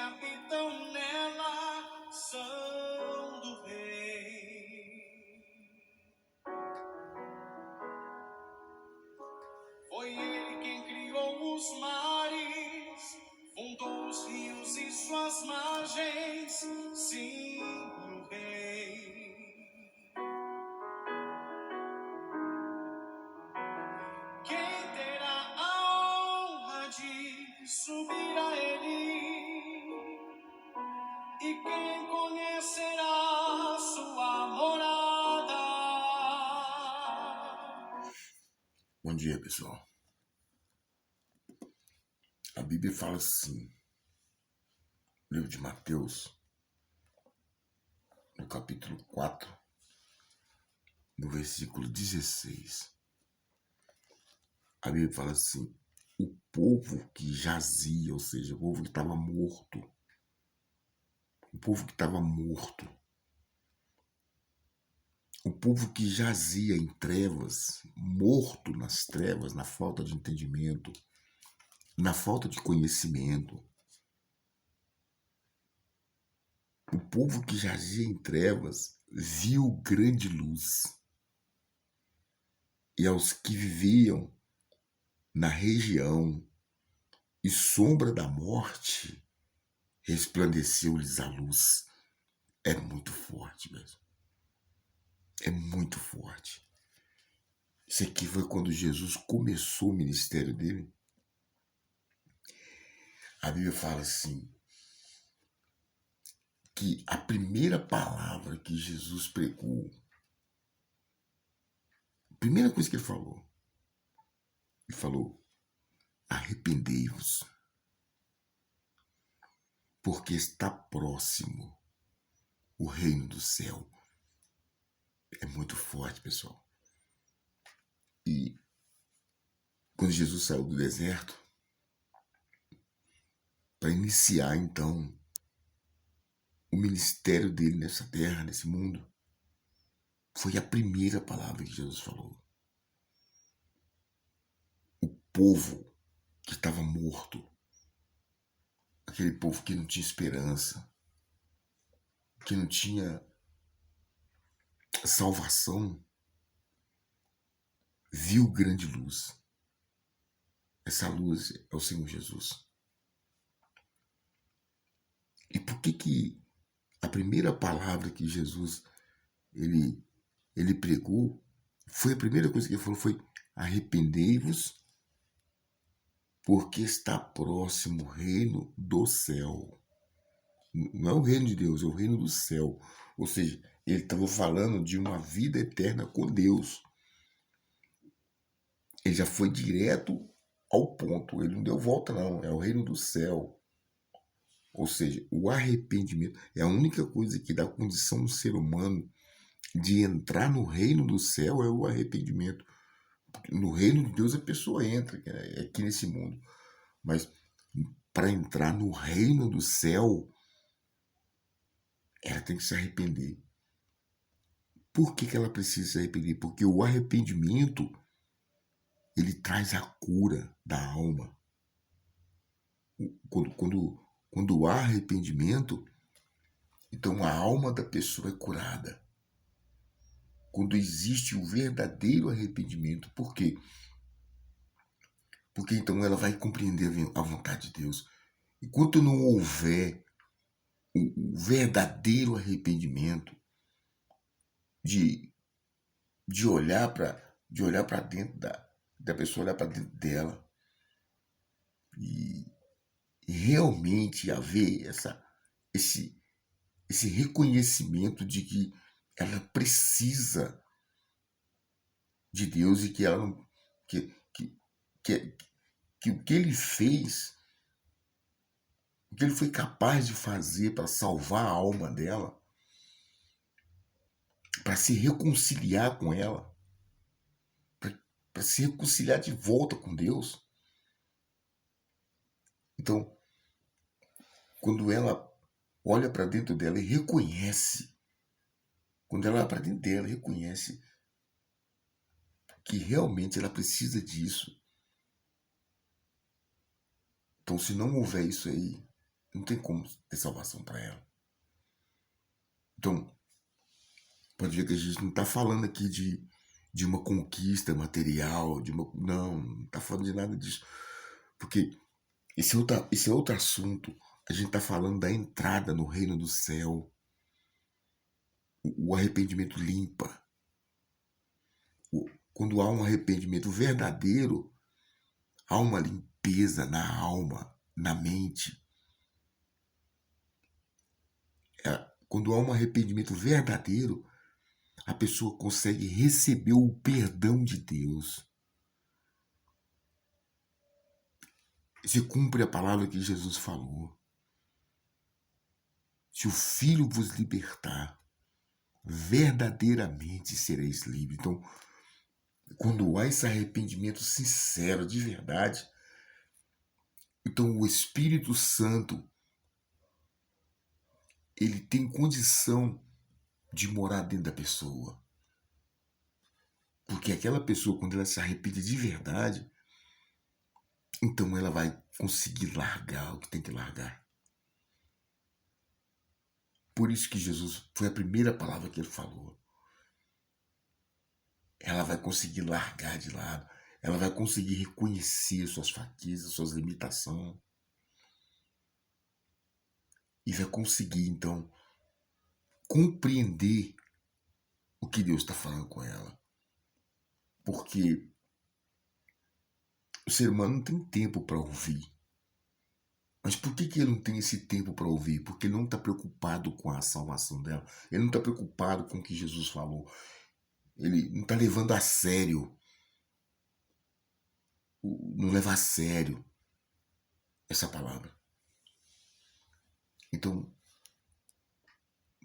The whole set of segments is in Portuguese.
habitam nela são do Rei. Foi Ele quem criou os mares, fundou os rios e suas margens, sim, o Rei. Quem terá a honra de subir a Ele? E quem conhecerá sua morada? Bom dia, pessoal. A Bíblia fala assim, no livro de Mateus, no capítulo 4, no versículo 16. A Bíblia fala assim: o povo que jazia, ou seja, o povo que estava morto, o povo que estava morto, o povo que jazia em trevas, morto nas trevas, na falta de entendimento, na falta de conhecimento, o povo que jazia em trevas viu grande luz. E aos que viviam na região e sombra da morte, resplandeceu-lhes a luz. É muito forte mesmo. É muito forte. Isso aqui foi quando Jesus começou o ministério dele. A Bíblia fala assim, que a primeira palavra que Jesus pregou, a primeira coisa que ele falou, arrependei-vos, porque está próximo o reino do céu. É muito forte, pessoal. E quando Jesus saiu do deserto, para iniciar então o ministério dele nessa terra, nesse mundo, foi a primeira palavra que Jesus falou. O povo que estava morto, aquele povo que não tinha esperança, que não tinha salvação, viu grande luz. Essa luz é o Senhor Jesus. E por que a primeira palavra que Jesus ele pregou, foi a primeira coisa que ele falou, foi arrependei-vos, porque está próximo o reino do céu. Não é o reino de Deus, é o reino do céu. Ou seja, ele estava falando de uma vida eterna com Deus. Ele já foi direto ao ponto, ele não deu volta não, é o reino do céu. Ou seja, o arrependimento é a única coisa que dá condição ao ser humano de entrar no reino do céu, é o arrependimento. No reino de Deus a pessoa entra, é aqui nesse mundo. Mas para entrar no reino do céu, ela tem que se arrepender. Por que ela precisa se arrepender? Porque o arrependimento, ele traz a cura da alma. Quando há arrependimento, então a alma da pessoa é curada. Quando existe o verdadeiro arrependimento. Por quê? Porque então ela vai compreender a vontade de Deus. Enquanto não houver o verdadeiro arrependimento, de olhar para dentro da pessoa, olhar para dentro dela e realmente haver esse reconhecimento de que ela precisa de Deus e que ela não, que o que ele fez, o que ele foi capaz de fazer para salvar a alma dela, para se reconciliar com ela, para se reconciliar de volta com Deus. Então, quando ela olha para dentro dela e reconhece, quando ela olha para dentro dela e reconhece que realmente ela precisa disso. Então, se não houver isso aí, Não tem como ter salvação para ela. Então, pode ver que a gente não está falando aqui de uma conquista material, não está falando de nada disso. Porque esse é outro assunto. A gente está falando da entrada no reino do céu. O arrependimento limpa. Quando há um arrependimento verdadeiro, há uma limpeza na alma, na mente. Quando há um arrependimento verdadeiro, a pessoa consegue receber o perdão de Deus. Se cumpre a palavra que Jesus falou. Se o Filho vos libertar, verdadeiramente sereis livres. Então, quando há esse arrependimento sincero, de verdade, então o Espírito Santo, ele tem condição de morar dentro da pessoa. Porque aquela pessoa, quando ela se arrepende de verdade, então ela vai conseguir largar o que tem que largar. Por isso que Jesus, foi a primeira palavra que ele falou. Ela vai conseguir largar de lado. Ela vai conseguir reconhecer suas fraquezas, suas limitações. E vai conseguir, então, compreender o que Deus está falando com ela. Porque o ser humano não tem tempo para ouvir. Mas por que ele não tem esse tempo para ouvir? Porque ele não está preocupado com a salvação dela. Ele não está preocupado com o que Jesus falou. Ele não está levando a sério. Não leva a sério essa palavra. Então,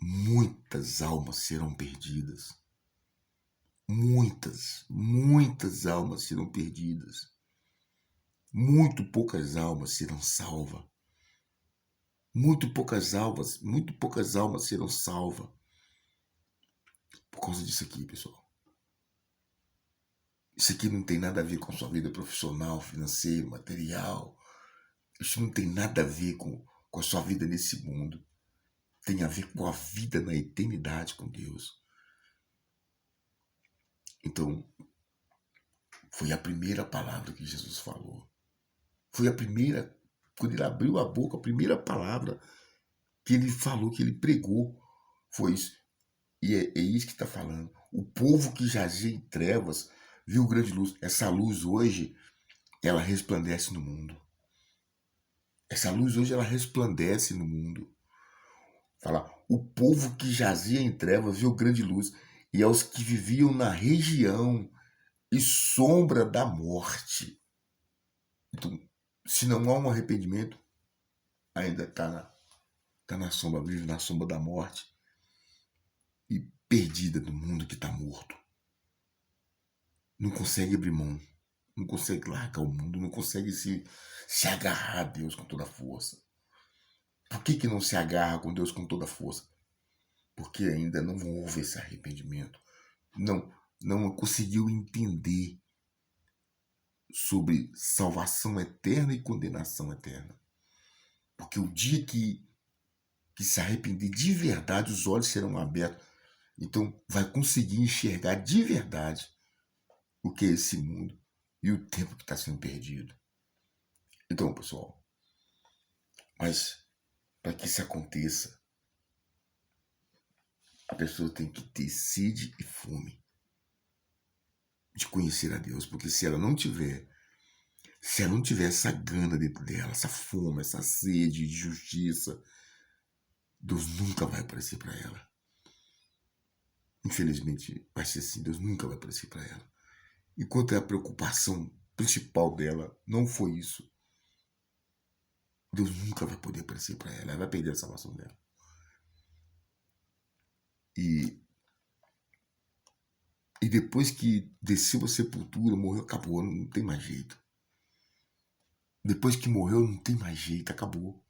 muitas almas serão perdidas. Muitas almas serão perdidas. Muito poucas almas serão salvas. Muito poucas almas serão salvas. Por causa disso aqui, pessoal. Isso aqui não tem nada a ver com a sua vida profissional, financeira, material. Isso não tem nada a ver com a sua vida nesse mundo. Tem a ver com a vida na eternidade com Deus. Então, foi a primeira palavra que Jesus falou. Foi a primeira, quando ele abriu a boca, a primeira palavra que ele falou, que ele pregou, foi isso. E é isso que está falando. O povo que jazia em trevas viu grande luz. Essa luz hoje, ela resplandece no mundo. Essa luz hoje, ela resplandece no mundo. Fala, o povo que jazia em trevas viu grande luz. E aos que viviam na região e sombra da morte. Então, se não há um arrependimento, ainda está na sombra, vive na sombra da morte e perdida no mundo que está morto. Não consegue abrir mão, não consegue largar o mundo, não consegue se agarrar a Deus com toda a força. Por que não se agarra com Deus com toda a força? Porque ainda não houve esse arrependimento. Não conseguiu entender sobre salvação eterna e condenação eterna. Porque o dia que se arrepender de verdade, os olhos serão abertos. Então vai conseguir enxergar de verdade o que é esse mundo e o tempo que está sendo perdido. Então, pessoal, mas para que isso aconteça, a pessoa tem que ter sede e fome de conhecer a Deus, porque se ela não tiver essa gana dentro dela, essa fome, essa sede de justiça, Deus nunca vai aparecer para ela. Infelizmente, vai ser assim, Deus nunca vai aparecer para ela. Enquanto a preocupação principal dela não foi isso, Deus nunca vai poder aparecer para ela. Ela vai perder a salvação dela. E depois que desceu a sepultura, morreu, acabou, não tem mais jeito. Depois que morreu, não tem mais jeito, acabou.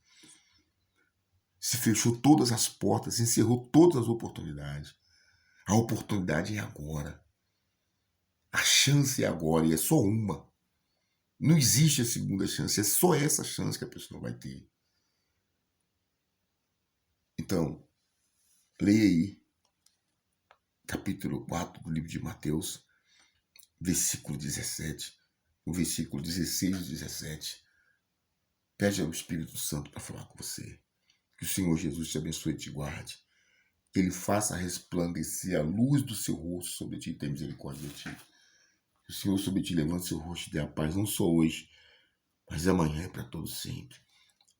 Se fechou todas as portas, se encerrou todas as oportunidades. A oportunidade é agora. A chance é agora e é só uma. Não existe a segunda chance, é só essa chance que a pessoa vai ter. Então, leia aí, capítulo 4 do livro de Mateus, versículo 17, o versículo 16 e 17. Pede ao Espírito Santo para falar com você. Que o Senhor Jesus te abençoe e te guarde. Que Ele faça resplandecer a luz do seu rosto sobre ti e tenha misericórdia de ti. Que o Senhor sobre ti levante seu rosto e dê a paz, não só hoje, mas amanhã e para todos sempre.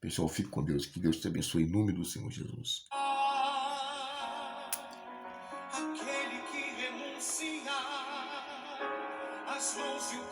Pessoal, fique com Deus. Que Deus te abençoe em nome do Senhor Jesus. Aquele que renuncia as mãos e o